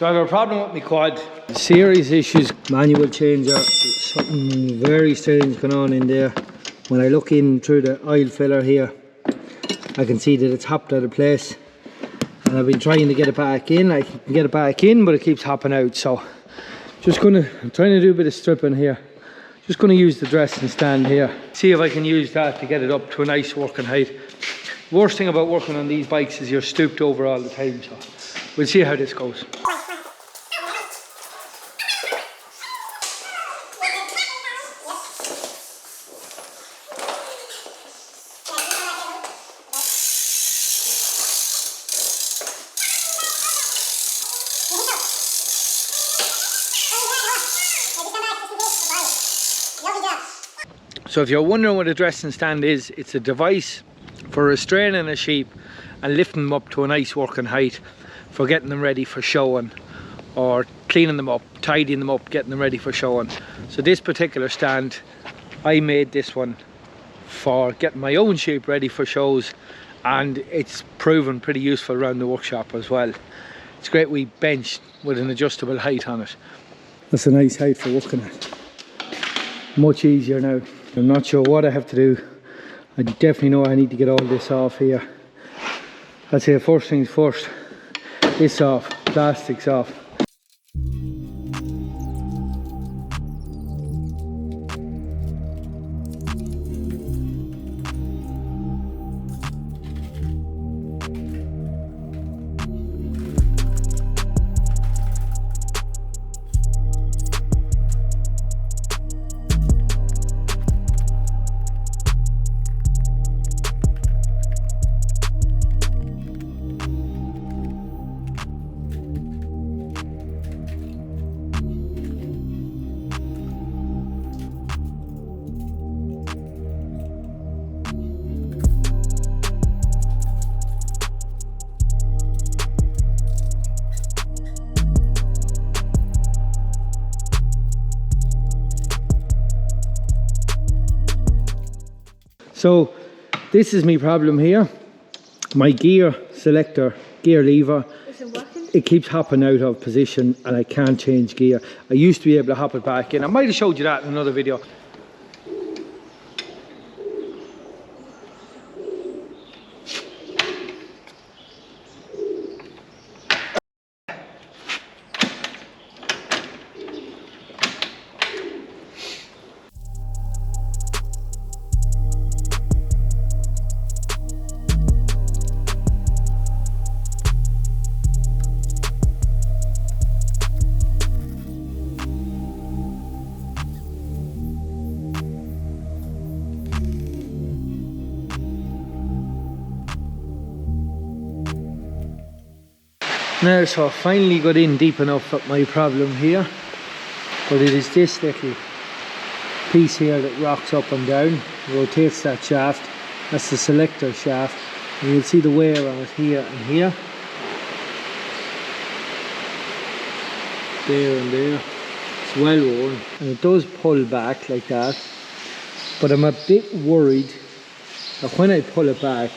So I have a problem with my quad. Serious issues. Manual changer. Something very strange going on in there. When I look in through the oil filler here, I can see that it's hopped out of place. And I've been trying to get it back in. I can get it back in, but it keeps hopping out. So I'm trying to do a bit of stripping here. Just going to use the dressing stand here. See if I can use that to get it up to a nice working height. Worst thing about working on these bikes is you're stooped over all the time. So we'll see how this goes. So if you're wondering what a dressing stand is, it's a device for restraining a sheep and lifting them up to a nice working height for getting them ready for showing, or cleaning them up, tidying them up, getting them ready for showing. So this particular stand, I made this one for getting my own sheep ready for shows, and it's proven pretty useful around the workshop as well. It's a great wee bench with an adjustable height on it. That's a nice height for working at. Much easier now. I'm not sure what I have to do. I definitely know I need to get all this off here. I'd say first things first, this off, plastics off. So this is my problem here. My gear selector, gear lever, it keeps hopping out of position and I can't change gear. I used to be able to hop it back in. I might have showed you that in another video. Now, so I finally got in deep enough at my problem here, but it is this little piece here that rocks up and down, rotates that shaft. That's the selector shaft, and you'll see the wear on it here and here, there and there. It's well worn and it does pull back like that, but I'm a bit worried that when I pull it back,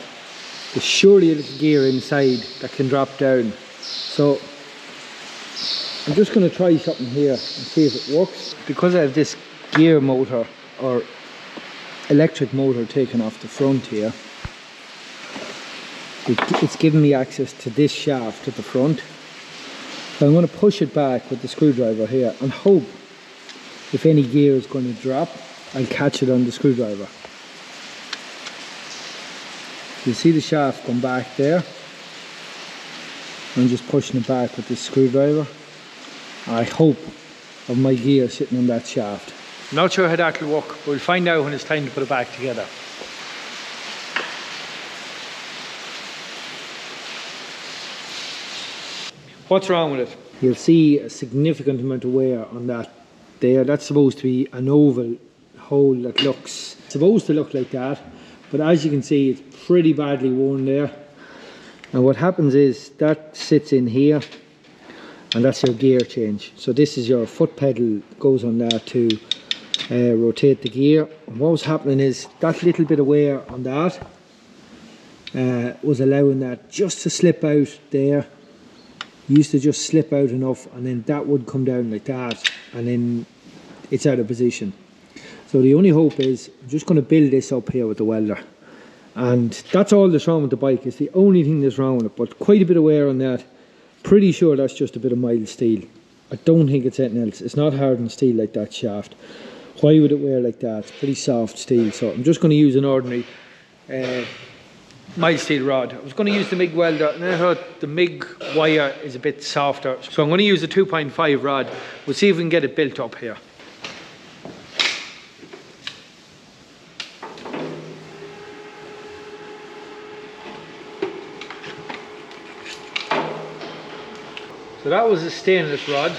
there's surely a little gear inside that can drop down. So I'm just going to try something here and see if it works. Because I have this gear motor or electric motor taken off the front here, it's giving me access to this shaft at the front. So I'm going to push it back with the screwdriver here and hope if any gear is going to drop, I'll catch it on the screwdriver. You see the shaft come back there. I'm just pushing it back with this screwdriver. I hope of my gear sitting on that shaft. I'm not sure how that will work, but we'll find out when it's time to put it back together. What's wrong with it? You'll see a significant amount of wear on that there. That's supposed to be an oval hole that looks supposed to look like that, but as you can see, it's pretty badly worn there. And what happens is that sits in here, and that's your gear change. So this is your foot pedal, goes on there to rotate the gear. And what was happening is that little bit of wear on that was allowing that just to slip out there you used to just slip out enough and then that would come down like that and then it's out of position. So the only hope is I'm just going to build this up here with the welder, and that's all that's wrong with the bike. It's the only thing that's wrong with it, but quite a bit of wear on that. Pretty sure that's just a bit of mild steel. I don't think it's anything else. It's not hardened steel like that shaft. Why would it wear like that? It's pretty soft steel. So I'm just going to use an ordinary mild steel rod. I was going to use the MIG welder, and I thought the MIG wire is a bit softer, so I'm going to use a 2.5 rod. We'll see if we can get it built up here. So that was a stainless rod.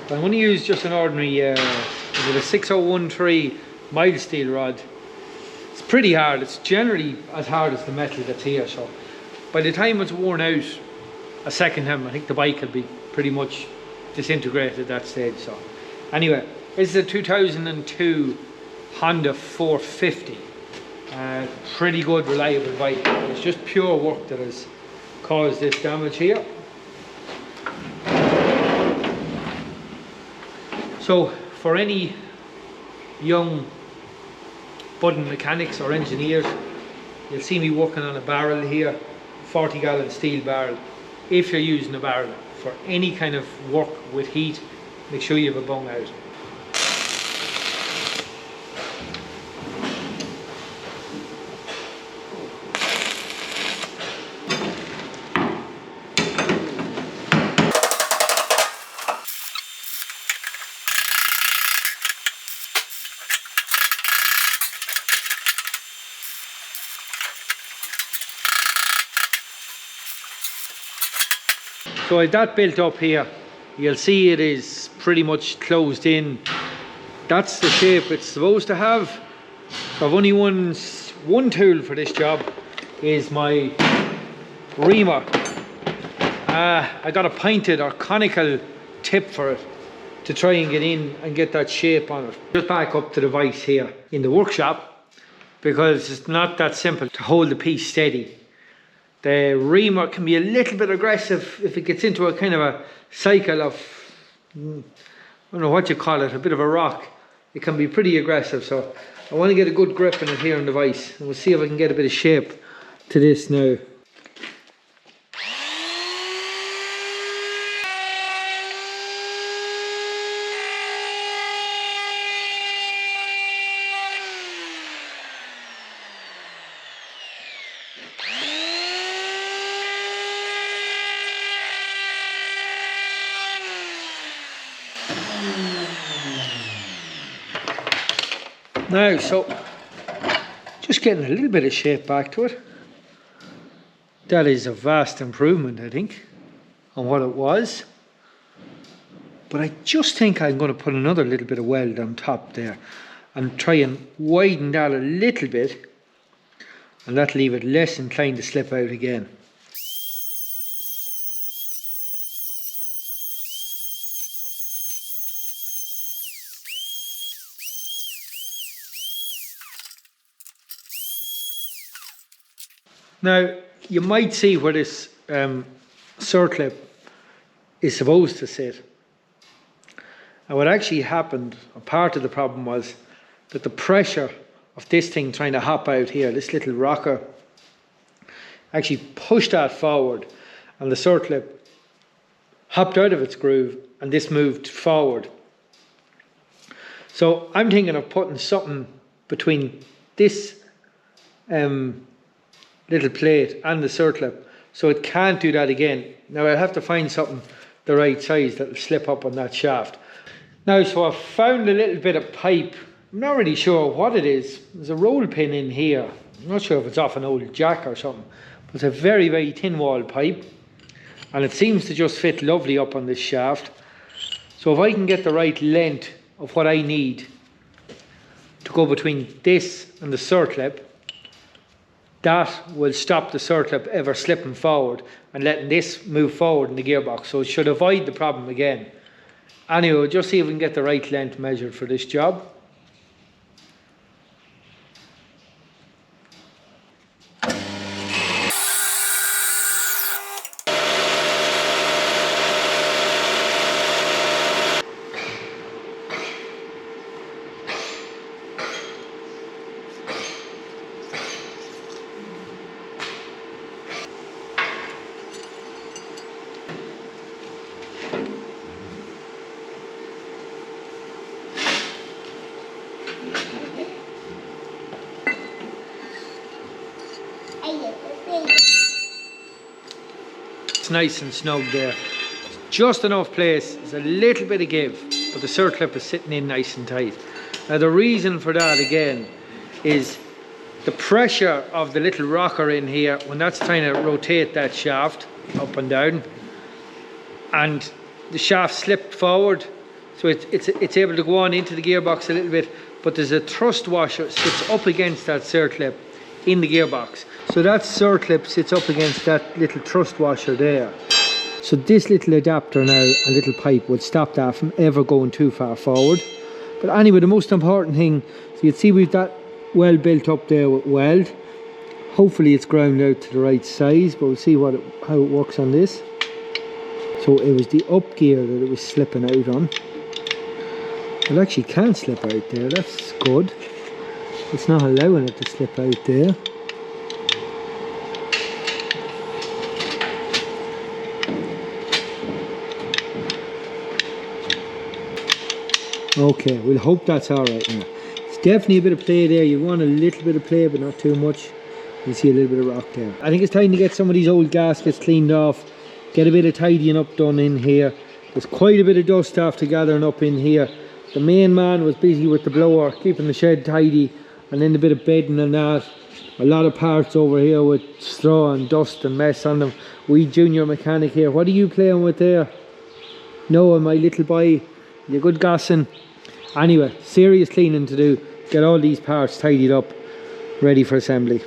I'm going to use just an ordinary is it a 6013 mild steel rod. It's pretty hard. It's generally as hard as the metal that's here, so by the time it's worn out a second time, I think the bike will be pretty much disintegrated at that stage. So anyway, this is a 2002 Honda 450. Pretty good, reliable bike. It's just pure work that has caused this damage here. So for any young budding mechanics or engineers, you'll see me working on a barrel here, 40-gallon steel barrel. If you're using a barrel for any kind of work with heat, make sure you have a bung out. So with that built up here, you'll see it is pretty much closed in. That's the shape it's supposed to have. So I've only one tool for this job, is my reamer. I got a pointed or conical tip for it to try and get in and get that shape on it. Just back up to the vise here in the workshop, because it's not that simple to hold the piece steady. The reamer can be a little bit aggressive if it gets into a kind of a cycle of, I don't know what you call it, a bit of a rock. It can be pretty aggressive, so I want to get a good grip on it here on the vise, and we'll see if I can get a bit of shape to this now. Now, so just getting a little bit of shape back to it. That is a vast improvement, I think, on what it was. But I just think I'm going to put another little bit of weld on top there and try and widen that a little bit, and that'll leave it less inclined to slip out again. Now, you might see where this circlip is supposed to sit. And what actually happened, or part of the problem, was that the pressure of this thing trying to hop out here, this little rocker, actually pushed that forward, and the circlip hopped out of its groove and this moved forward. So I'm thinking of putting something between this little plate and the circlip, so it can't do that again. Now I'll have to find something the right size that will slip up on that shaft. Now, so I've found a little bit of pipe. I'm not really sure what it is. There's a roll pin in here. I'm not sure if it's off an old jack or something, but it's a very, very thin wall pipe, and it seems to just fit lovely up on this shaft. So if I can get the right length of what I need to go between this and the circlip, that will stop the circlip ever slipping forward and letting this move forward in the gearbox. So it should avoid the problem again. Anyway, we'll just see if we can get the right length measured for this job. nice and snug there. Just enough place, there's a little bit of give, but the circlip is sitting in nice and tight. Now the reason for that again is the pressure of the little rocker in here when that's trying to rotate that shaft up and down, and the shaft slipped forward, so it's able to go on into the gearbox a little bit, but there's a thrust washer sits up against that circlip in the gearbox. So that circlip sits up against that little thrust washer there. So this little adapter now, a little pipe, would stop that from ever going too far forward. But anyway, the most important thing, so you'd see we've that well built up there with weld. Hopefully it's ground out to the right size, but we'll see how it works on this. So it was the up gear that it was slipping out on. It actually can't slip out there, that's good. It's not allowing it to slip out there. Okay, we'll hope that's alright now. It's definitely a bit of play there. You want a little bit of play, but not too much. You see a little bit of rock there. I think it's time to get some of these old gaskets cleaned off. Get a bit of tidying up done in here. There's quite a bit of dust after gathering up in here. The main man was busy with the blower, keeping the shed tidy, and then a bit of bedding and that. A lot of parts over here with straw and dust and mess on them. We junior mechanic here. What are you playing with there? Noah, my little boy. You're good gassing. Anyway, serious cleaning to do. Get all these parts tidied up, ready for assembly.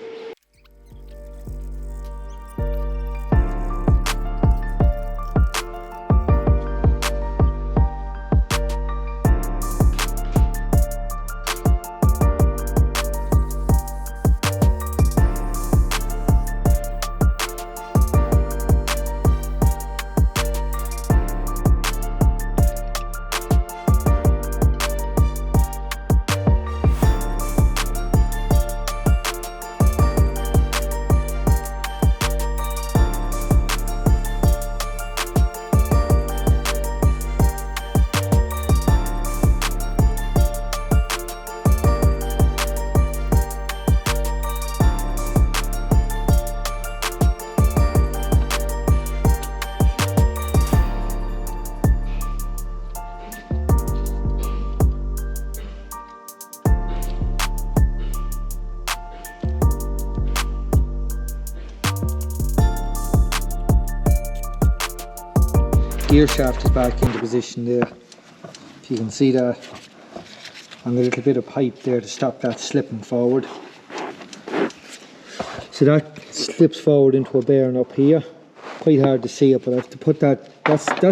Gear shaft is back into position there, if you can see that, and a little bit of pipe there to stop that slipping forward. So that slips forward into a bearing up here. Quite hard to see it, but I have to put that's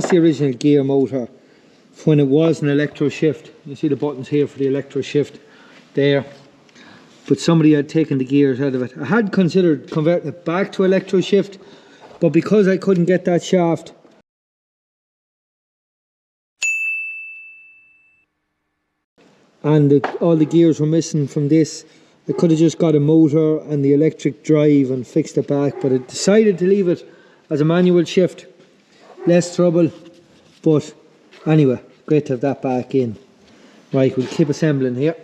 the original gear motor when it was an electro shift. You see the buttons here for the electro shift there, but somebody had taken the gears out of it. I had considered converting it back to electro shift, but because I couldn't get that shaft and all the gears were missing from this, I could have just got a motor and the electric drive and fixed it back, but I decided to leave it as a manual shift. Less trouble, but anyway, great to have that back in. Right, we'll keep assembling here.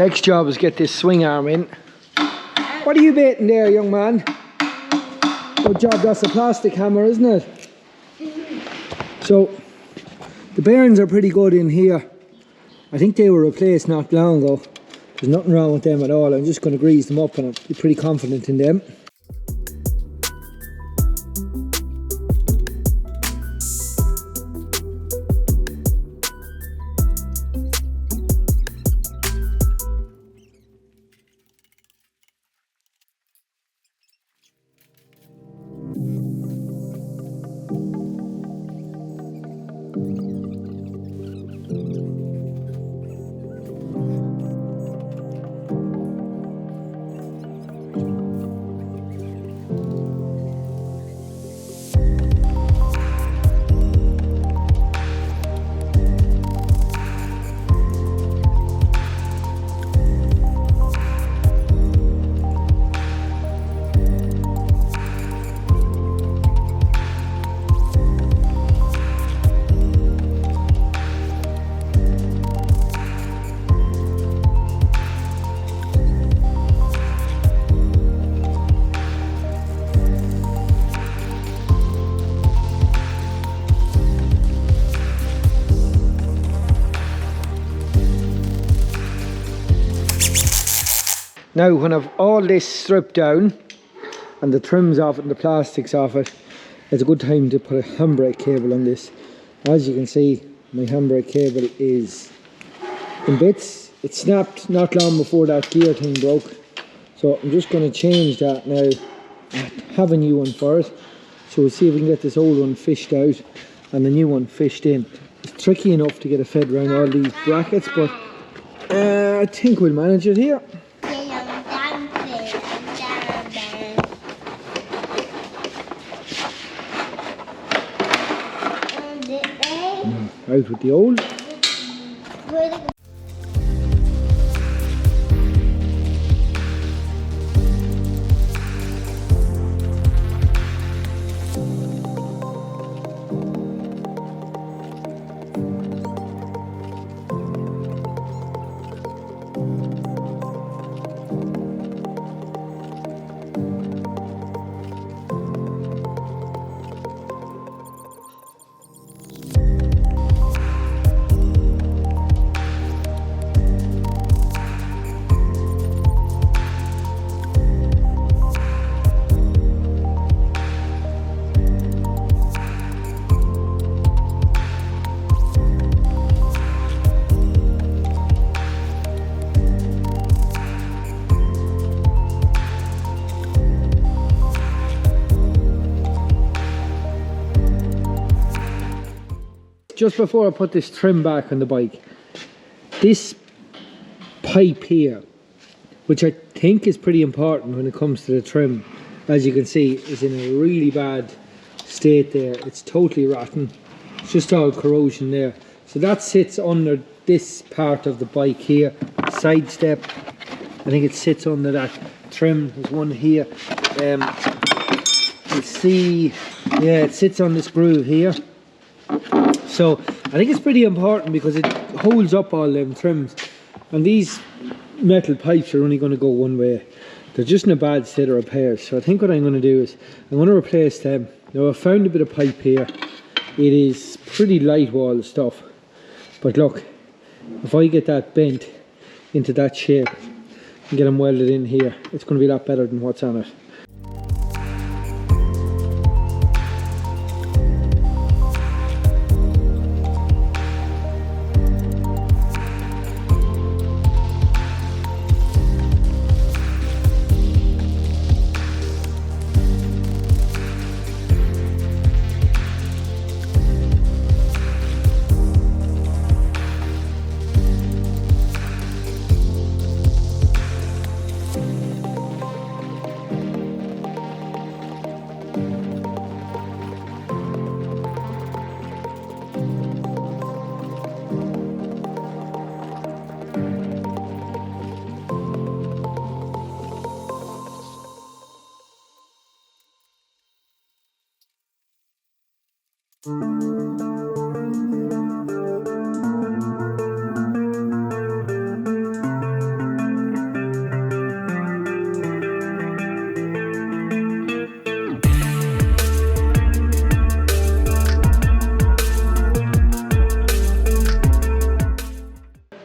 Next job is get this swing arm in. What are you baiting there, young man? Good job, that's a plastic hammer, isn't it? So, the bearings are pretty good in here. I think they were replaced not long ago. There's nothing wrong with them at all. I'm just going to grease them up and I'll be pretty confident in them. Now when I've all this stripped down and the trims off it and the plastics off it, it's a good time to put a handbrake cable on this. As you can see, my handbrake cable is in bits. It snapped not long before that gear thing broke. So I'm just going to change that now. I have a new one for it. So we'll see if we can get this old one fished out and the new one fished in. It's tricky enough to get it fed around all these brackets, but I think we'll manage it here. Out with the old. Just before I put this trim back on the bike, this pipe here, which I think is pretty important when it comes to the trim, as you can see, is in a really bad state there. It's totally rotten. It's just all corrosion there. So that sits under this part of the bike here, side step. I think it sits under that trim. There's one here. You see, yeah, it sits on this groove here. So I think it's pretty important because it holds up all them trims, and these metal pipes are only going to go one way. They're just in a bad state of repair. So I think what I'm going to do is I'm going to replace them. Now I've found a bit of pipe here. It is pretty light wall stuff, but look, if I get that bent into that shape and get them welded in here, it's going to be a lot better than what's on it.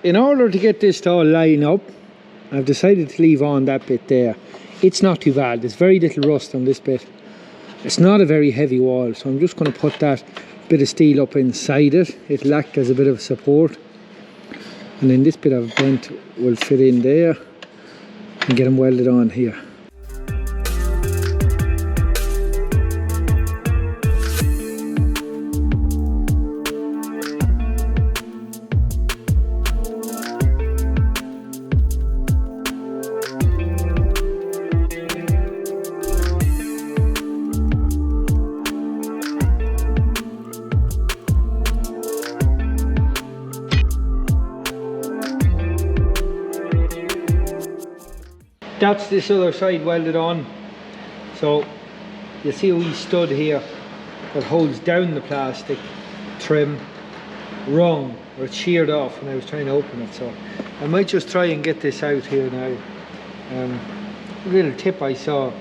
in order to get this to all line up, I've decided to leave on that bit there. It's not too bad, there's very little rust on this bit. It's not a very heavy wall, so I'm just going to put that bit of steel up inside it. It'll act as a bit of support. And then this bit of bent will fit in there and get them welded on here. That's this other side welded on. So you see a wee stud here that holds down the plastic trim wrong, or it's sheared off when I was trying to open it. So I might just try and get this out here now. A little tip I saw,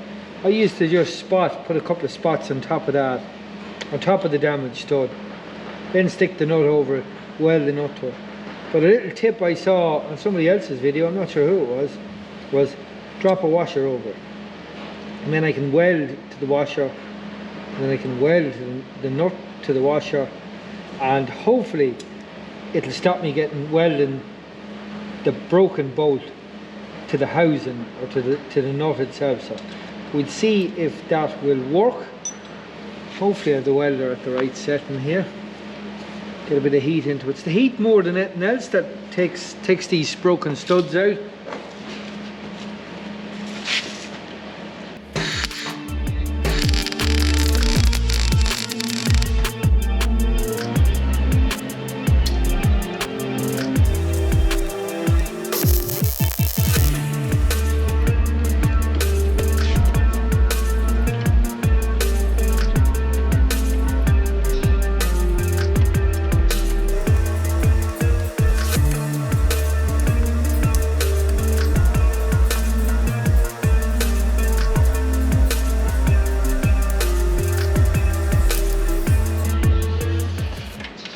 I used to just put a couple of spots on top of that, on top of the damaged stud, then stick the nut over it, weld the nut to it. But a little tip I saw on somebody else's video, I'm not sure who it was drop a washer over it, and then I can weld to the washer, and then I can weld the nut to the washer, and hopefully it'll stop me welding the broken bolt to the housing or to the nut itself. So we'll see if that will work. Hopefully I have the welder at the right setting here. Get a bit of heat into it. It's the heat more than anything else that takes these broken studs out.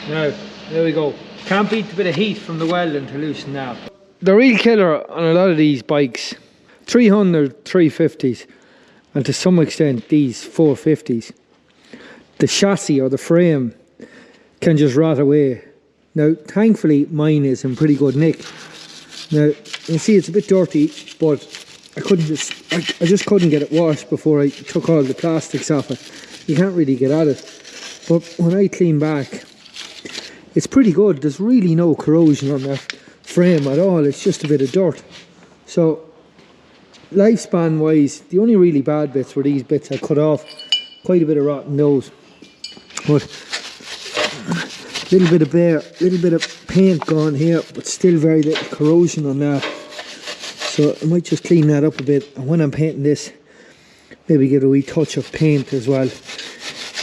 Now, there we go. Can't beat the bit of heat from the welding to loosen that. The real killer on a lot of these bikes, 300, 350s, and to some extent these 450s, the chassis or the frame can just rot away. Now, thankfully mine is in pretty good nick. Now, you see it's a bit dirty, but I just couldn't get it washed before I took all the plastics off it. You can't really get at it. But when I clean back, it's pretty good. There's really no corrosion on that frame at all. It's just a bit of dirt. So lifespan wise, the only really bad bits were these bits I cut off. Quite a bit of rot in those. But little bit of paint gone here, but still very little corrosion on that. So I might just clean that up a bit, and when I'm painting this, maybe give it a wee touch of paint as well.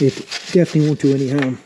It definitely won't do any harm.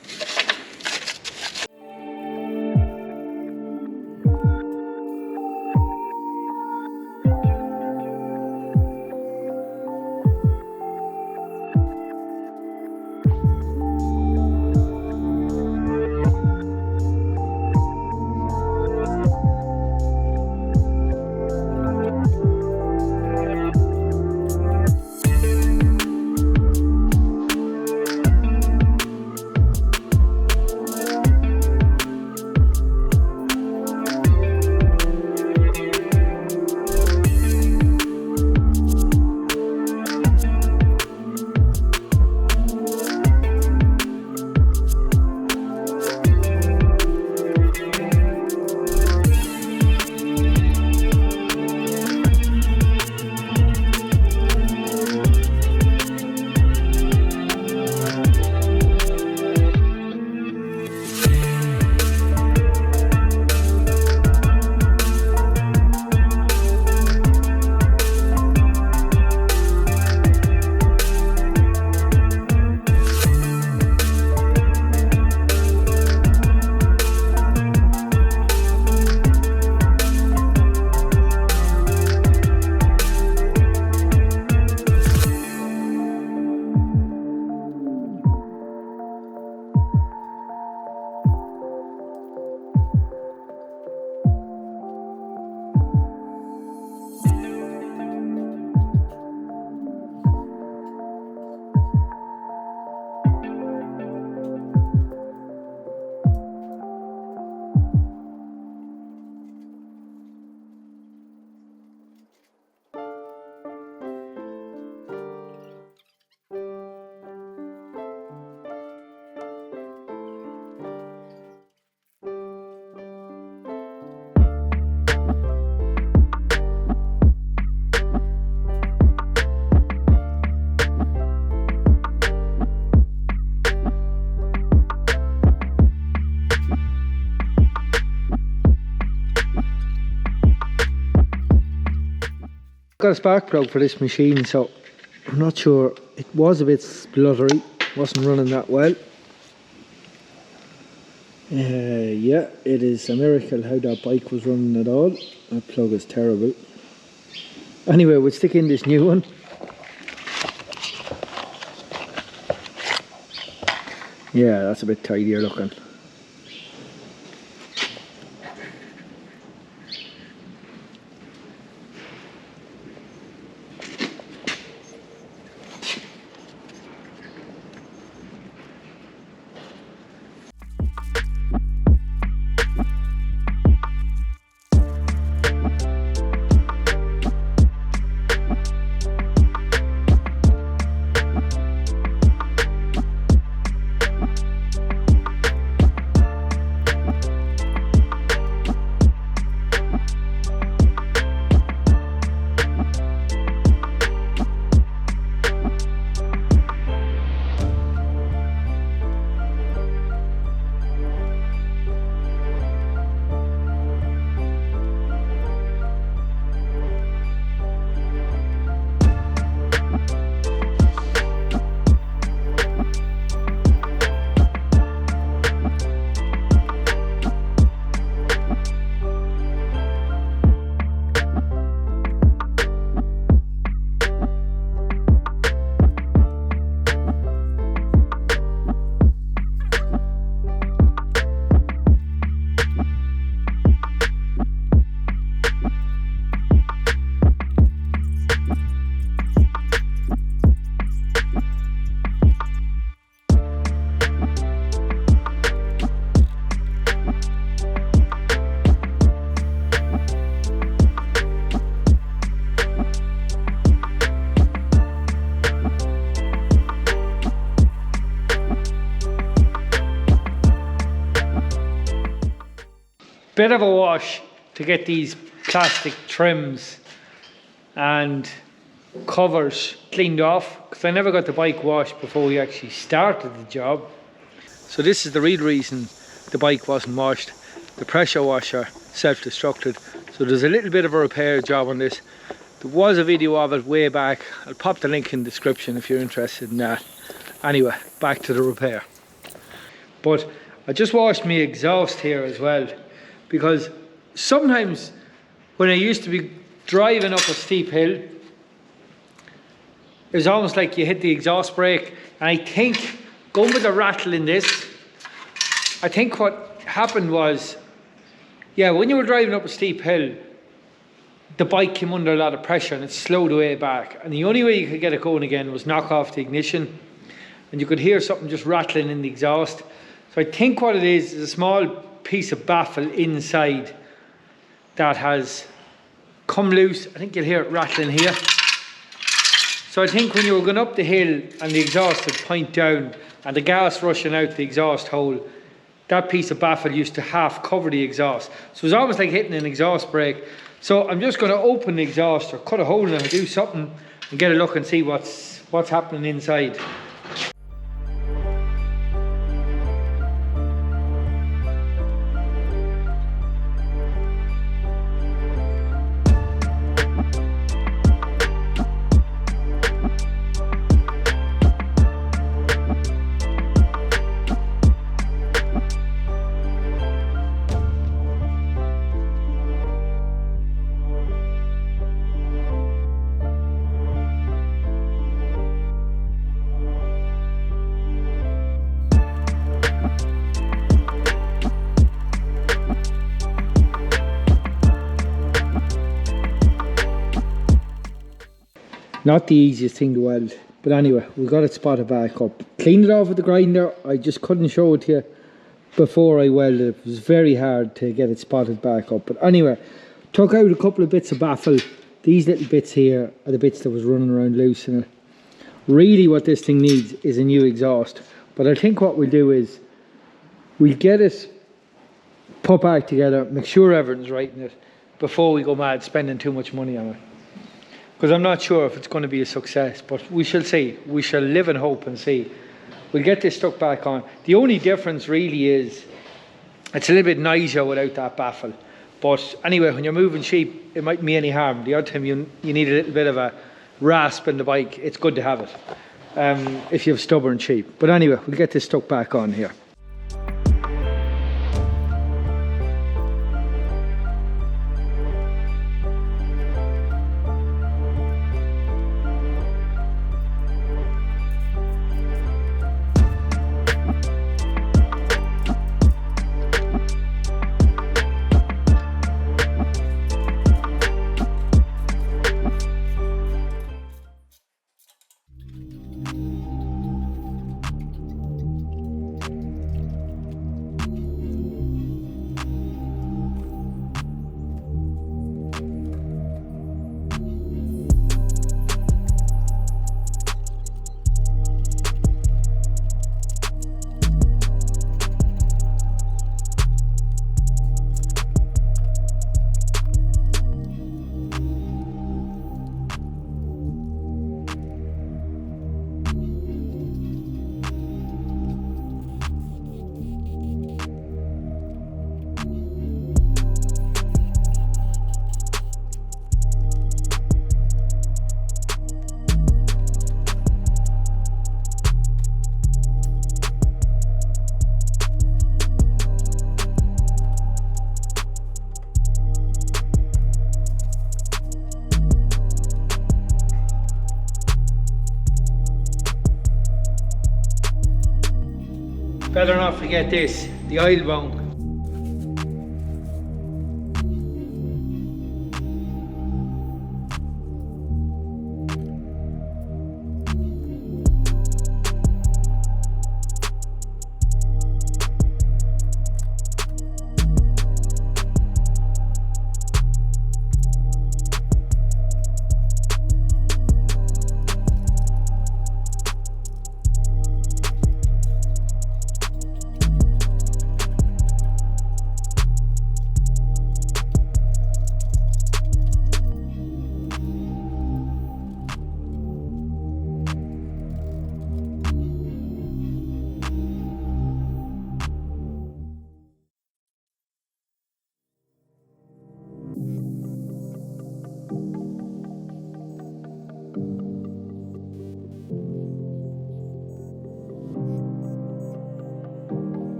Got a spark plug for this machine, so I'm not sure. It was a bit spluttery, wasn't running that well. Yeah, it is a miracle how that bike was running at all. That plug is terrible. Anyway, we'll stick in this new one. Yeah, that's a bit tidier looking. Bit of a wash to get these plastic trims and covers cleaned off, because I never got the bike washed before we actually started the job. So this is the real reason the bike wasn't washed. The pressure washer self-destructed, so there's a little bit of a repair job on this. There was a video of it way back. I'll pop the link in the description if you're interested in that. Anyway, back to the repair. But I just washed my exhaust here as well, because sometimes when I used to be driving up a steep hill, it was almost like you hit the exhaust brake. And I think, going with the rattle in this, I think what happened was, yeah, when you were driving up a steep hill, the bike came under a lot of pressure and it slowed away back. And the only way you could get it going again was knock off the ignition. And you could hear something just rattling in the exhaust. So I think what it is a small piece of baffle inside that has come loose. I think you'll hear it rattling here. So I think when you were going up the hill and the exhaust would point down and the gas rushing out the exhaust hole, that piece of baffle used to half cover the exhaust. So it was almost like hitting an exhaust brake. So I'm just going to open the exhaust or cut a hole in it or do something and get a look and see what's happening inside. Not the easiest thing to weld, but anyway, we got it spotted back up. Cleaned it off with the grinder. I just couldn't show it to you before I welded it. It was very hard to get it spotted back up. But anyway, took out a couple of bits of baffle. These little bits here are the bits that was running around loose in it. Really what this thing needs is a new exhaust. But I think what we'll do is we'll get it put back together, make sure everything's right in it before we go mad spending too much money on it. Because I'm not sure if it's going to be a success, but we shall see. We shall live in hope and see. We'll get this stuck back on. The only difference really is it's a little bit noisier without that baffle. But anyway, when you're moving sheep, it mightn't be any harm. The odd time you need a little bit of a rasp in the bike, it's good to have it if you have stubborn sheep. But anyway, we'll get this stuck back on here. Better not forget this, the oil bung.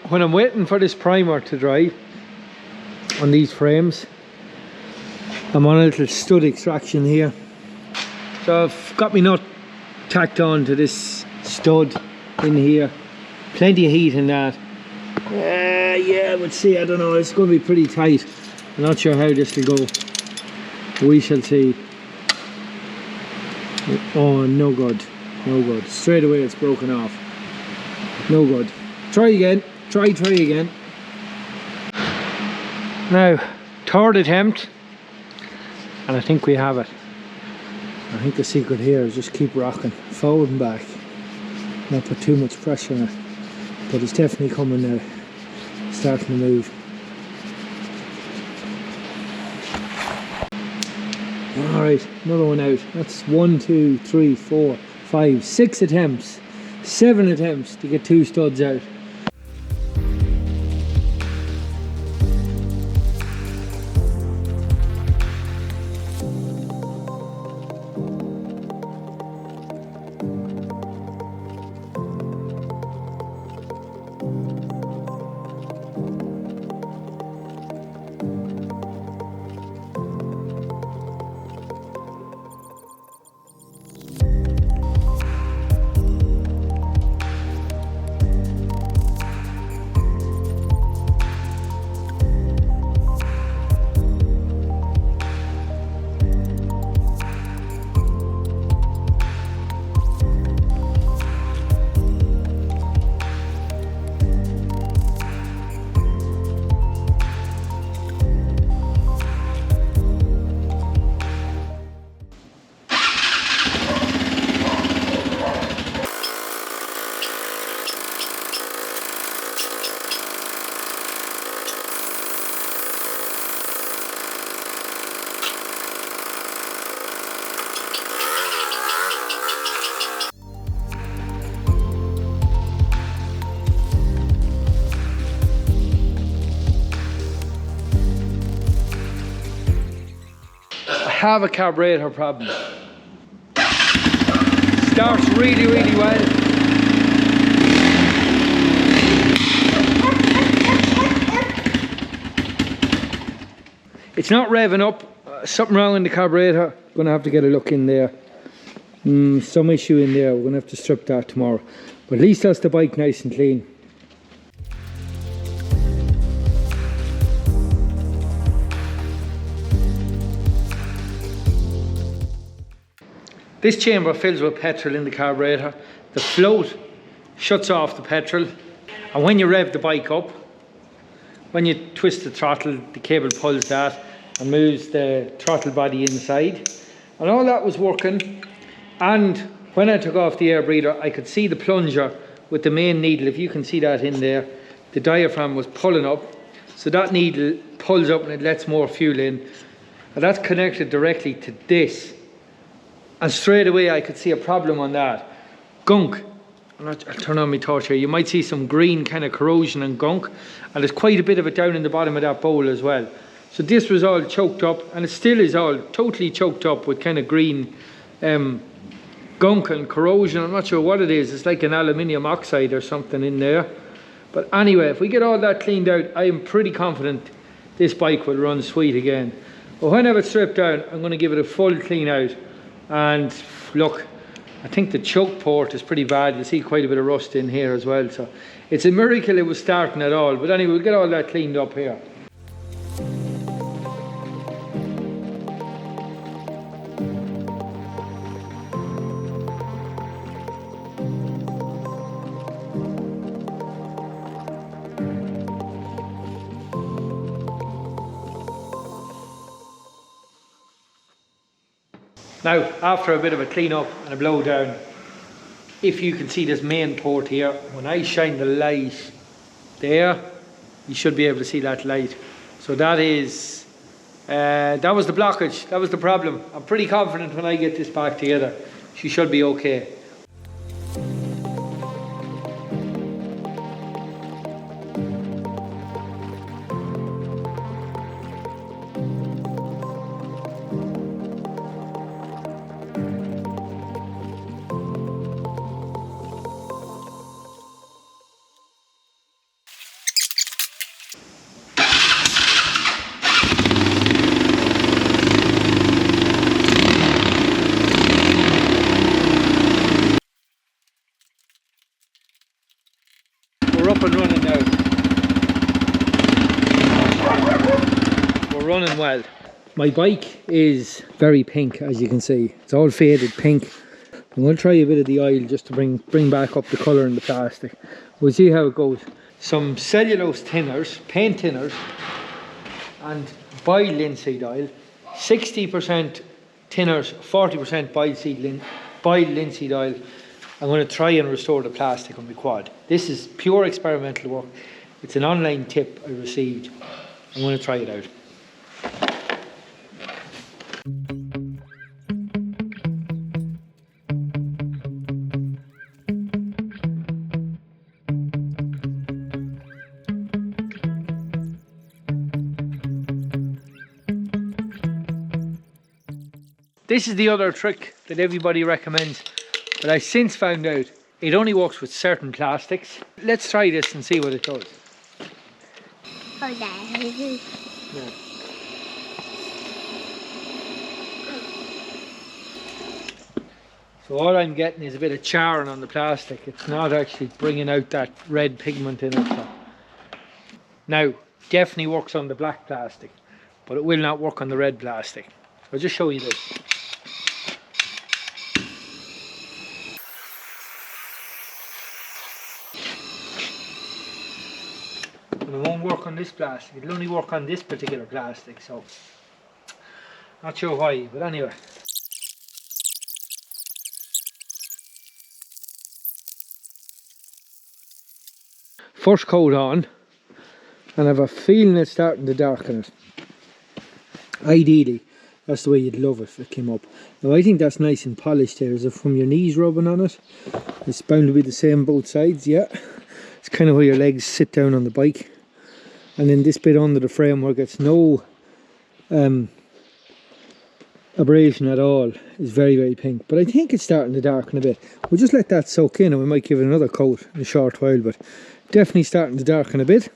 When I'm waiting for this primer to dry on these frames, I'm on a little stud extraction here. So I've got my nut tacked on to this stud in here. Plenty of heat in that. Yeah, but see, I don't know, it's going to be pretty tight. I'm not sure how this will go. We shall see. Oh, no good. No good. Straight away it's broken off. No good. Try again. Try again. Now, third attempt, and I think we have it. I think the secret here is just keep rocking, forward and back. Not put too much pressure on it, but it's definitely coming now. Starting to move. Alright, another one out. That's 1, 2, 3, 4, 5, 6 attempts. 7 attempts to get 2 studs out. have a carburetor problem. Starts really, really well. It's not revving up. Something wrong in the carburetor. Gonna have to get a look in there. Some issue in there. We're gonna have to strip that tomorrow. But at least that's the bike nice and clean. This chamber fills with petrol in the carburetor. The float shuts off the petrol, and when you rev the bike up, when you twist the throttle, the cable pulls that and moves the throttle body inside. And all that was working. And when I took off the air breather, I could see the plunger with the main needle. If you can see that in there, the diaphragm was pulling up. So that needle pulls up and it lets more fuel in. And that's connected directly to this. And straight away I could see a problem on that. Gunk. I'll turn on my torch here. You might see some green kind of corrosion and gunk. And there's quite a bit of it down in the bottom of that bowl as well. So this was all choked up, and it still is all totally choked up with kind of green gunk and corrosion. I'm not sure what it is. It's like an aluminium oxide or something in there. But anyway, if we get all that cleaned out, I am pretty confident this bike will run sweet again. But when I have it stripped down, I'm going to give it a full clean out. And look, I think the choke port is pretty bad. You see quite a bit of rust in here as well. So it's a miracle it was starting at all. But anyway, we'll get all that cleaned up here. Now, after a bit of a clean up and a blow down, if you can see this main port here, when I shine the light there, you should be able to see that light. So that is, that was the blockage, that was the problem. I'm pretty confident when I get this back together, she should be okay. We're up and running now. We're running well. My bike is very pink, as you can see. It's all faded pink. I'm going to try a bit of the oil just to bring back up the colour in the plastic. We'll see how it goes. Some cellulose thinners, paint thinners, and boiled linseed oil. 60% thinners, 40% boiled linseed oil. I'm going to try and restore the plastic on my quad. This is pure experimental work. It's an online tip I received. I'm going to try it out. This is the other trick that everybody recommends, but I since found out it only works with certain plastics. Let's try this and see what it does. Yeah. So all I'm getting is a bit of charring on the plastic. It's not actually bringing out that red pigment in it. So. Now, definitely works on the black plastic, but it will not work on the red plastic. I'll just show you this. It won't work on this plastic. It'll only work on this particular plastic, so not sure why, but anyway. First coat on, and I have a feeling it's starting to darken it. Ideally, that's the way you'd love it if it came up. Now I think that's nice and polished here. Is it from your knees rubbing on it? It's bound to be the same both sides, yeah. It's kind of where your legs sit down on the bike. And then this bit under the framework gets no abrasion at all. It's very, very pink, but I think it's starting to darken a bit. We'll just let that soak in and we might give it another coat in a short while, but definitely starting to darken a bit.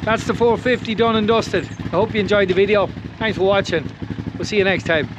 That's the 450 done and dusted. I hope you enjoyed the video. Thanks for watching. We'll see you next time.